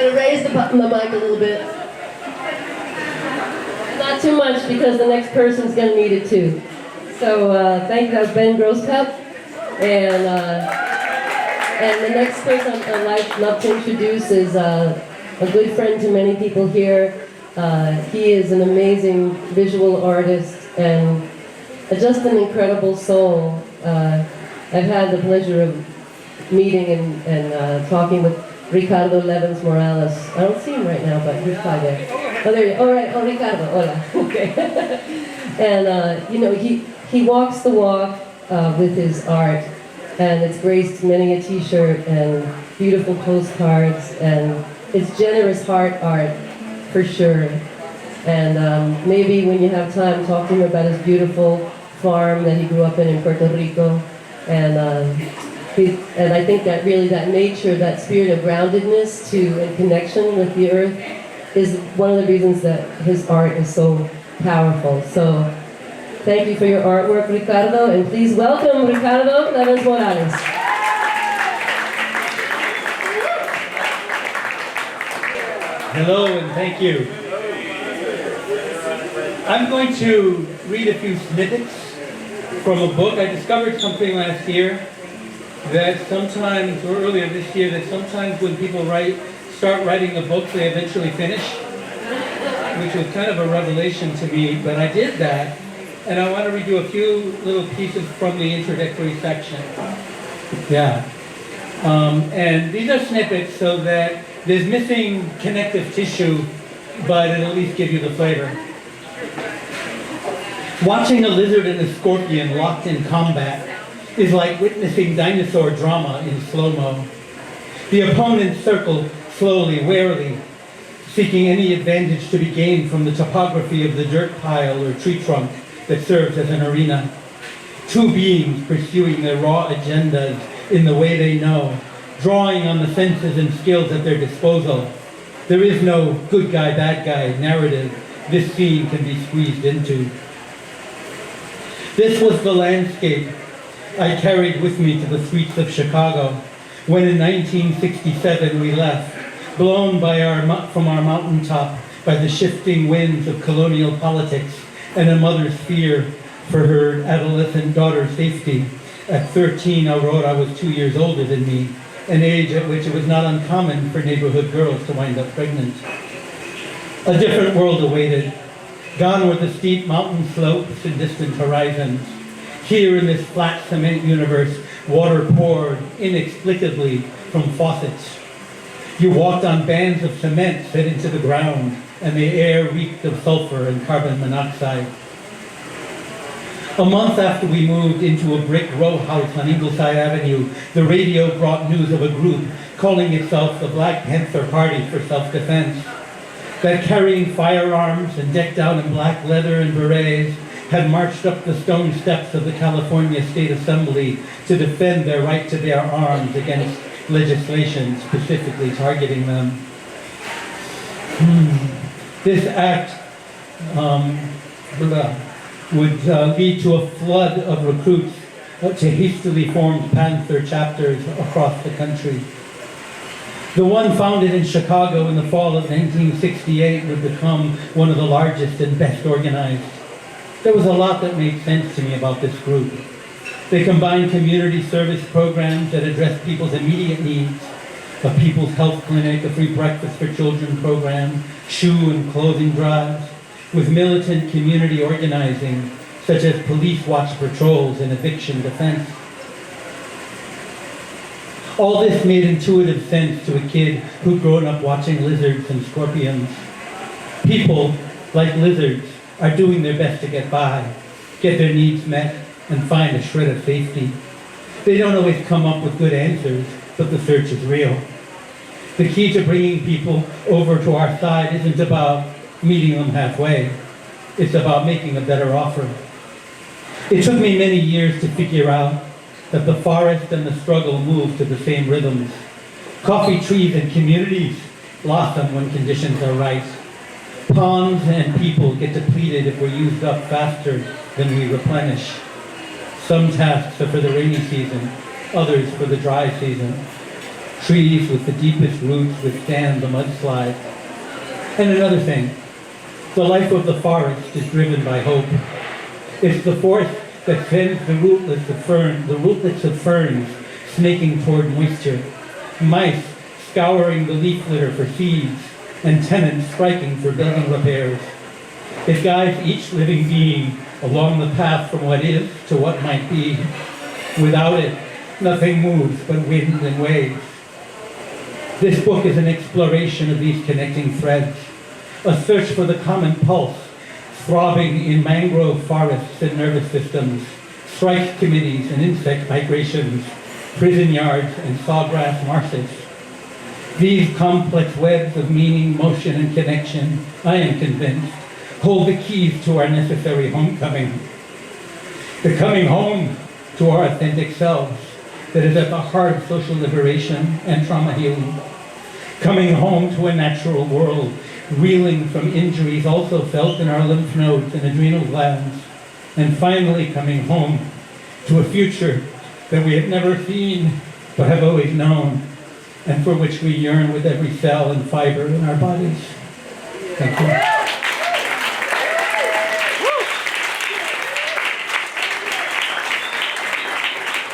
going to raise the mic a little bit. Not too much, because the next person's going to need it too. So thank you. That was Ben Grosscup. And the next person I'd love to introduce is a good friend to many people here. He is an amazing visual artist and just an incredible soul. I've had the pleasure of meeting and talking with Ricardo Levins Morales. I don't see him right now, but he's probably there. Oh, there you are. All right. Oh, Ricardo. Hola. Okay. And, you know, he walks the walk with his art, and it's graced many a t-shirt and beautiful postcards, and it's generous heart art, for sure. And maybe when you have time, talk to him about his beautiful farm that he grew up in Puerto Rico. And I think that really that nature, that spirit of groundedness and connection with the earth is one of the reasons that his art is so powerful. So thank you for your artwork, Ricardo, and please welcome Ricardo Levins Morales. Hello and thank you. I'm going to read a few snippets from a book. I discovered something last year that sometimes, or earlier this year, that sometimes when people start writing a book, they eventually finish, which was kind of a revelation to me, but I did that, and I want to read you a few little pieces from the introductory section. Yeah. And these are snippets so that there's missing connective tissue, but it'll at least give you the flavor. Watching a lizard and a scorpion locked in combat is like witnessing dinosaur drama in slow-mo. The opponents circle slowly, warily, seeking any advantage to be gained from the topography of the dirt pile or tree trunk that serves as an arena. Two beings pursuing their raw agendas in the way they know, drawing on the senses and skills at their disposal. There is no good guy, bad guy narrative this scene can be squeezed into. This was the landscape I carried with me to the streets of Chicago when in 1967 we left, blown from our mountaintop by the shifting winds of colonial politics and a mother's fear for her adolescent daughter's safety. At 13, Aurora was 2 years older than me, an age at which it was not uncommon for neighborhood girls to wind up pregnant. A different world awaited. Gone were the steep mountain slopes and distant horizons. Here in this flat cement universe, water poured inexplicably from faucets. You walked on bands of cement set into the ground, and the air reeked of sulfur and carbon monoxide. A month after we moved into a brick row house on Ingleside Avenue, the radio brought news of a group calling itself the Black Panther Party for Self-Defense, that carrying firearms and decked out in black leather and berets had marched up the stone steps of the California State Assembly to defend their right to bear arms against legislation specifically targeting them. This act would lead to a flood of recruits to hastily formed Panther chapters across the country. The one founded in Chicago in the fall of 1968 would become one of the largest and best organized. There was a lot that made sense to me about this group. They combined community service programs that addressed people's immediate needs, a people's health clinic, a free breakfast for children program, shoe and clothing drives, with militant community organizing, such as police watch patrols and eviction defense. All this made intuitive sense to a kid who'd grown up watching lizards and scorpions. People, like lizards, are doing their best to get by, get their needs met, and find a shred of safety. They don't always come up with good answers, but the search is real. The key to bringing people over to our side isn't about meeting them halfway. It's about making a better offer. It took me many years to figure out that the forest and the struggle move to the same rhythms. Coffee trees and communities blossom when conditions are right. Ponds and people get depleted if we're used up faster than we replenish. Some tasks are for the rainy season, others for the dry season. Trees with the deepest roots withstand the mudslide. And another thing, the life of the forest is driven by hope. It's the force that sends the rootlets of ferns snaking toward moisture, mice scouring the leaf litter for seeds, and tenants striking for building repairs. It guides each living being along the path from what is to what might be. Without it, nothing moves but wind and waves. This book is an exploration of these connecting threads, a search for the common pulse, throbbing in mangrove forests and nervous systems, strike committees and insect migrations, prison yards and sawgrass marshes. These complex webs of meaning, motion, and connection, I am convinced, hold the keys to our necessary homecoming. The coming home to our authentic selves that is at the heart of social liberation and trauma healing. Coming home to a natural world, reeling from injuries also felt in our lymph nodes and adrenal glands. And finally coming home to a future that we have never seen but have always known, and for which we yearn with every cell and fiber in our bodies. Thank you.